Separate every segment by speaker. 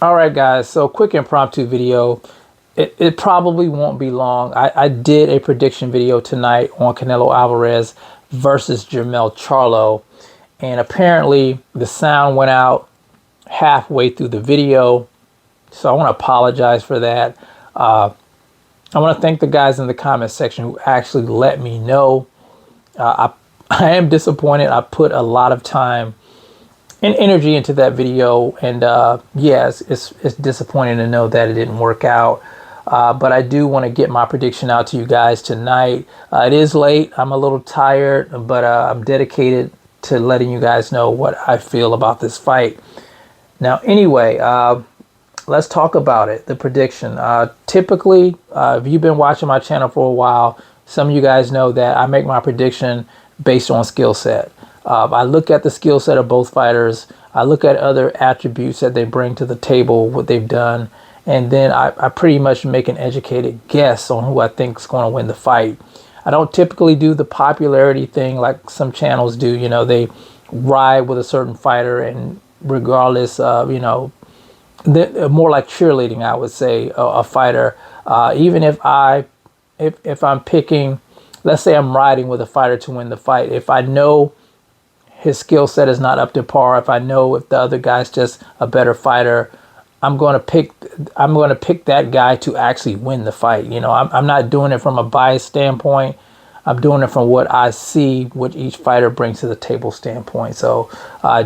Speaker 1: All right, guys. So quick impromptu video. It probably won't be long. I did a prediction video tonight on Canelo Alvarez versus Jermell Charlo. And apparently the sound went out halfway through the video. So I want to apologize for that. I want to thank the guys in the comment section who actually let me know. I am disappointed. I put a lot of time and energy into that video, and yes, it's disappointing to know that it didn't work out. But I do want to get my prediction out to you guys tonight. It is late. I'm a little tired, but I'm dedicated to letting you guys know what I feel about this fight. Now, anyway, let's talk about it. The prediction. Typically, if you've been watching my channel for a while, some of you guys know that I make my prediction based on skill set. I look at the skill set of both fighters. I look at other attributes that they bring to the table, what they've done, and then I pretty much make an educated guess on who I think is going to win the fight. I don't typically do the popularity thing like some channels do. You know, they ride with a certain fighter, and regardless of, you know, more like cheerleading, I would say, a fighter. Even if I'm picking, let's say I'm riding with a fighter to win the fight, if I know his skill set is not up to par, if I know if the other guy's just a better fighter, I'm going to pick that guy to actually win the fight. You know, I'm not doing it from a biased standpoint. I'm doing it from what I see, what each fighter brings to the table standpoint. So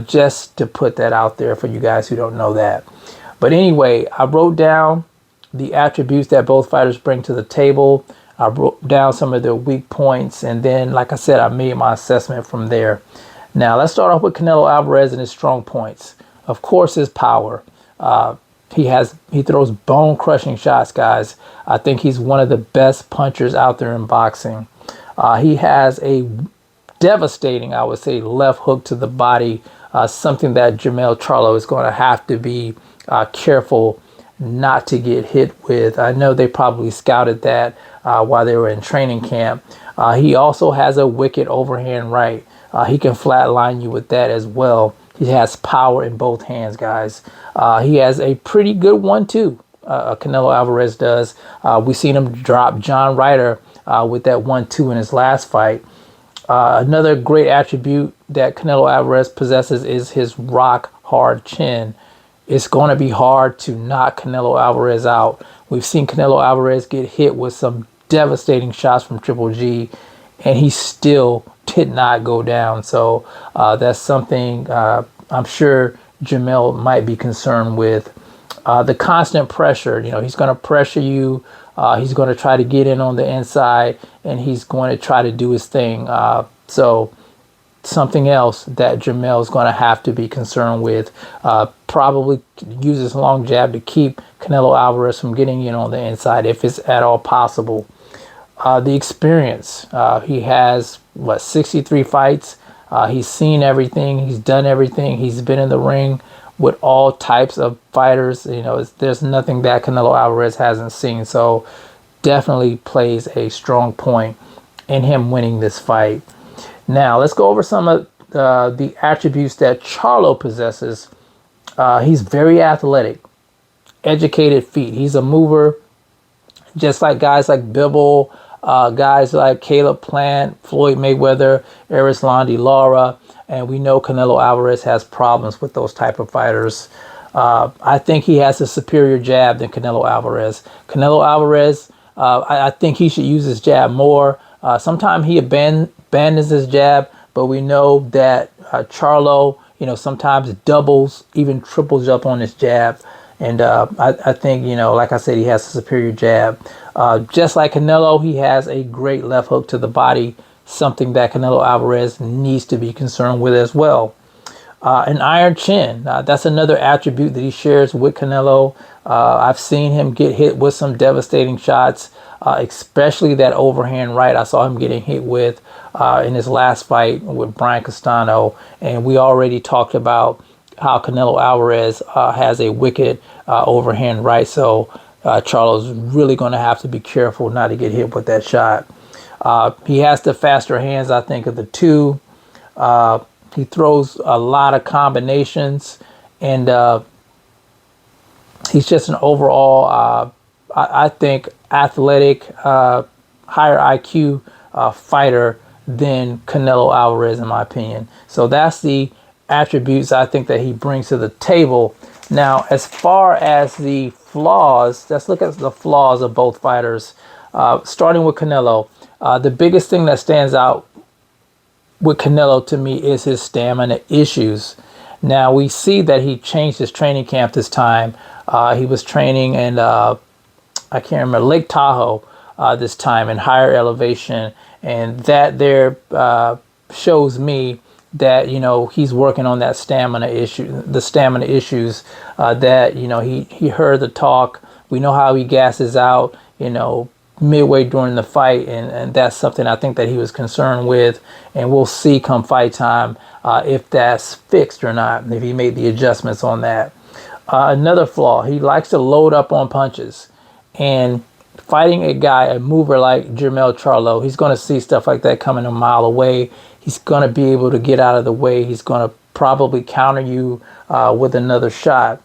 Speaker 1: just to put that out there for you guys who don't know that. But anyway, I wrote down the attributes that both fighters bring to the table. I wrote down some of their weak points, and then, like I said, I made my assessment from there. Now, let's start off with Canelo Alvarez and his strong points. Of course, his power. He throws bone-crushing shots, guys. I think he's one of the best punchers out there in boxing. He has a devastating, I would say, left hook to the body, something that Jermell Charlo is going to have to be careful not to get hit with. I know they probably scouted that while they were in training camp. He also has a wicked overhand right. He can flatline you with that as well. He has power in both hands, guys. He has a pretty good one, too. Canelo Alvarez does. We've seen him drop John Ryder with that 1-2 in his last fight. Another great attribute that Canelo Alvarez possesses is his rock-hard chin. It's going to be hard to knock Canelo Alvarez out. We've seen Canelo Alvarez get hit with some devastating shots from Triple G, and he still did not go down. So that's something I'm sure Jermell might be concerned with. The constant pressure, you know, he's going to pressure you. He's going to try to get in on the inside, and he's going to try to do his thing. So something else that Jermell is going to have to be concerned with. Probably use his long jab to keep Canelo Alvarez from getting in on the inside if it's at all possible. The experience. He has, 63 fights. He's seen everything. He's done everything. He's been in the ring with all types of fighters. You know, there's nothing that Canelo Alvarez hasn't seen. So definitely plays a strong point in him winning this fight. Now, let's go over some of the attributes that Charlo possesses. He's very athletic, educated feet. He's a mover, just like guys like Bivol, guys like Caleb Plant, Floyd Mayweather, Erislandy Lara, and we know Canelo Alvarez has problems with those type of fighters. I think he has a superior jab than Canelo Alvarez. Canelo Alvarez, I think he should use his jab more. Sometimes he abandons his jab, but we know that Charlo, you know, sometimes doubles, even triples up on his jab. And I think, you know, like I said, he has a superior jab. Just like Canelo, he has a great left hook to the body, something that Canelo Alvarez needs to be concerned with as well. An iron chin, that's another attribute that he shares with Canelo. I've seen him get hit with some devastating shots, especially that overhand right I saw him getting hit with in his last fight with Brian Castano. And we already talked about how Canelo Alvarez has a wicked overhand right. So Charlo's really going to have to be careful not to get hit with that shot. He has the faster hands, I think, of the two. He throws a lot of combinations, and He's just an overall, I think, athletic, higher IQ fighter than Canelo Alvarez, in my opinion. So that's the attributes I think that he brings to the table. Now, as far as the flaws, let's look at the flaws of both fighters. Starting with Canelo, the biggest thing that stands out with Canelo to me is his stamina issues. Now we see that he changed his training camp this time. He was training in I can't remember, Lake Tahoe this time in higher elevation, and that there shows me that he's working on that stamina issue, the stamina issues that he heard the talk. We know how he gasses out, midway during the fight, and that's something I think that he was concerned with, and we'll see come fight time if that's fixed or not, if he made the adjustments on that. Another flaw, he likes to load up on punches, and fighting a mover like Jermell Charlo, he's going to see stuff like that coming a mile away. He's going to be able to get out of the way. He's going to probably counter you with another shot.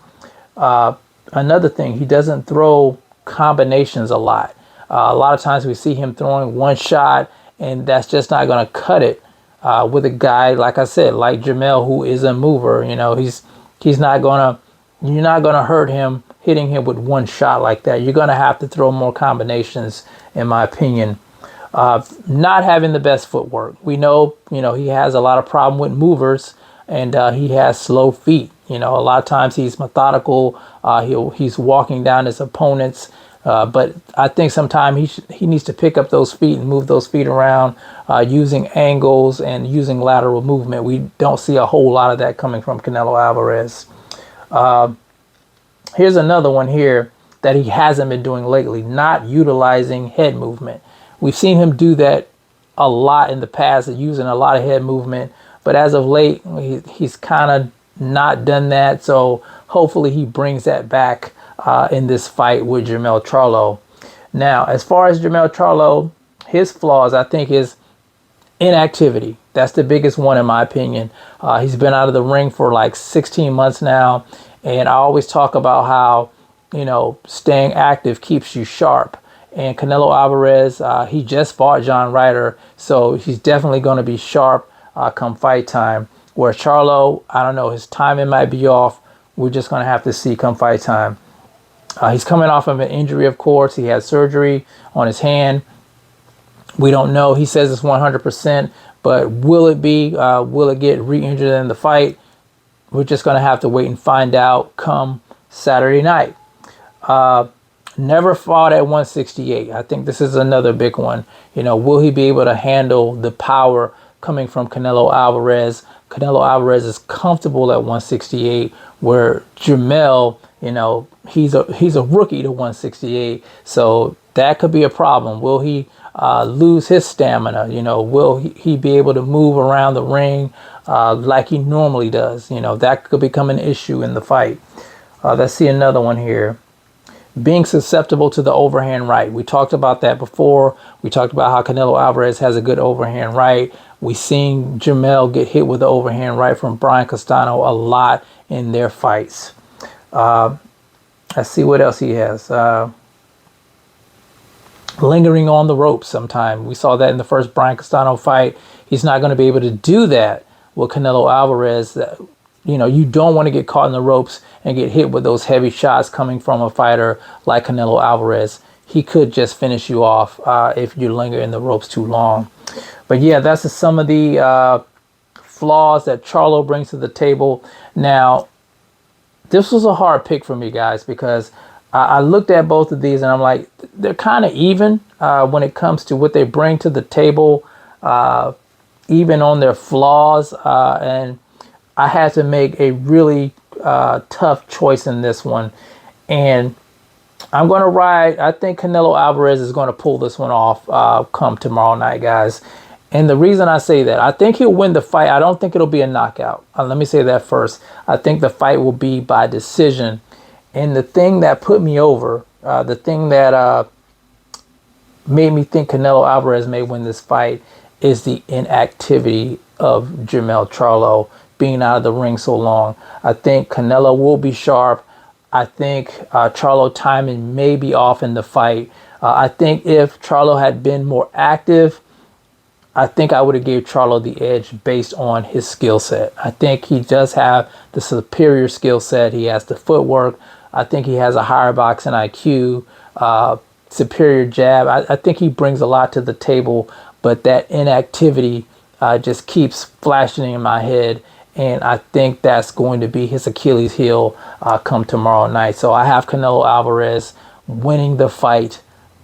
Speaker 1: Another thing, he doesn't throw combinations a lot. A lot of times we see him throwing one shot, and that's just not going to cut it with a guy, like I said, like Jermell, who is a mover. He's not going to, you're not going to hurt him hitting him with one shot like that. You're going to have to throw more combinations, in my opinion. Not having the best footwork. We know, he has a lot of problem with movers, and he has slow feet. A lot of times he's methodical. He's walking down his opponents. But I think sometimes he needs to pick up those feet and move those feet around using angles and using lateral movement. We don't see a whole lot of that coming from Canelo Alvarez. Here's another one here that he hasn't been doing lately, not utilizing head movement. We've seen him do that a lot in the past, using a lot of head movement. But as of late, he's kind of not done that. So hopefully he brings that back in this fight with Jermell Charlo. Now, as far as Jermell Charlo, his flaws, I think, is inactivity. That's the biggest one, in my opinion. He's been out of the ring for like 16 months now. And I always talk about how, staying active keeps you sharp. And Canelo Alvarez, he just fought John Ryder, so he's definitely going to be sharp come fight time. Where Charlo, I don't know, his timing might be off. We're just going to have to see come fight time. He's coming off of an injury, of course. He had surgery on his hand. We don't know. He says it's 100%, but will it be? Will it get re-injured in the fight? We're just going to have to wait and find out come Saturday night. Never fought at 168. I think this is another big one. Will he be able to handle the power coming from Canelo Alvarez? Canelo Alvarez is comfortable at 168, where Jermell, he's a rookie to 168. So that could be a problem. Will he lose his stamina? Will he be able to move around the ring like he normally does? That could become an issue in the fight. Let's see another one here. Being susceptible to the overhand right. We talked about that before. We talked about how Canelo Alvarez has a good overhand right. We seen Jermell get hit with the overhand right from Brian Castano a lot in their fights. Let's see what else he has. Lingering on the ropes sometime. We saw that in the first Brian Castano fight. He's not going to be able to do that with Canelo Alvarez. You don't want to get caught in the ropes and get hit with those heavy shots coming from a fighter like Canelo Alvarez. He could just finish you off if you linger in the ropes too long. But yeah, that's some of the flaws that Charlo brings to the table. Now, this was a hard pick for me, guys, because I looked at both of these and I'm like, they're kind of even when it comes to what they bring to the table, even on their flaws. And I had to make a really tough choice in this one. And I'm going to ride. I think Canelo Alvarez is going to pull this one off come tomorrow night, guys. And the reason I say that, I think he'll win the fight. I don't think it'll be a knockout. Let me say that first. I think the fight will be by decision. And the thing that put me over, the thing that made me think Canelo Alvarez may win this fight is the inactivity of Jermell Charlo being out of the ring so long. I think Canelo will be sharp. I think Charlo timing may be off in the fight. I think if Charlo had been more active, I think I would have gave Charlo the edge based on his skill set. I think he does have the superior skill set. He has the footwork. I think he has a higher boxing IQ, superior jab. I think he brings a lot to the table, but that inactivity just keeps flashing in my head. And I think that's going to be his Achilles heel come tomorrow night. So I have Canelo Alvarez winning the fight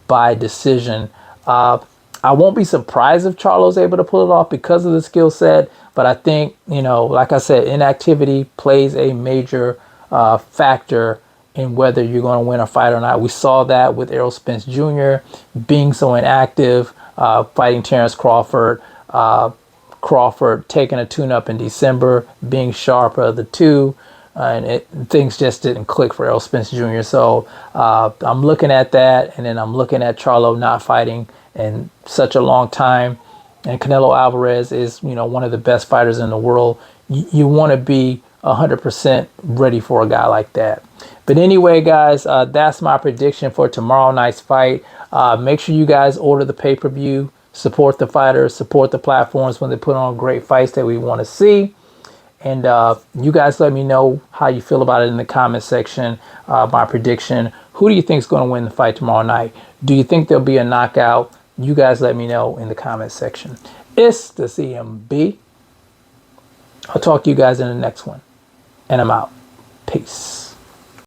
Speaker 1: by decision. I won't be surprised if Charlo's able to pull it off because of the skill set. But I think, you know, like I said, inactivity plays a major factor in whether you're going to win a fight or not. We saw that with Errol Spence Jr. being so inactive, fighting Terrence Crawford. Crawford taking a tune-up in December, being sharper of the two. And things just didn't click for Errol Spence Jr. So I'm looking at that, and then I'm looking at Charlo not fighting in such a long time. And Canelo Alvarez is, you know, one of the best fighters in the world. You want to be 100% ready for a guy like that. But anyway, guys, that's my prediction for tomorrow night's fight. Make sure you guys order the pay-per-view. Support the fighters, support the platforms when they put on great fights that we want to see. And you guys let me know how you feel about it in the comment section. My prediction. Who do you think is going to win the fight tomorrow night? Do you think there'll be a knockout? You guys let me know in the comment section. It's the CMB. I'll talk to you guys in the next one. And I'm out. Peace.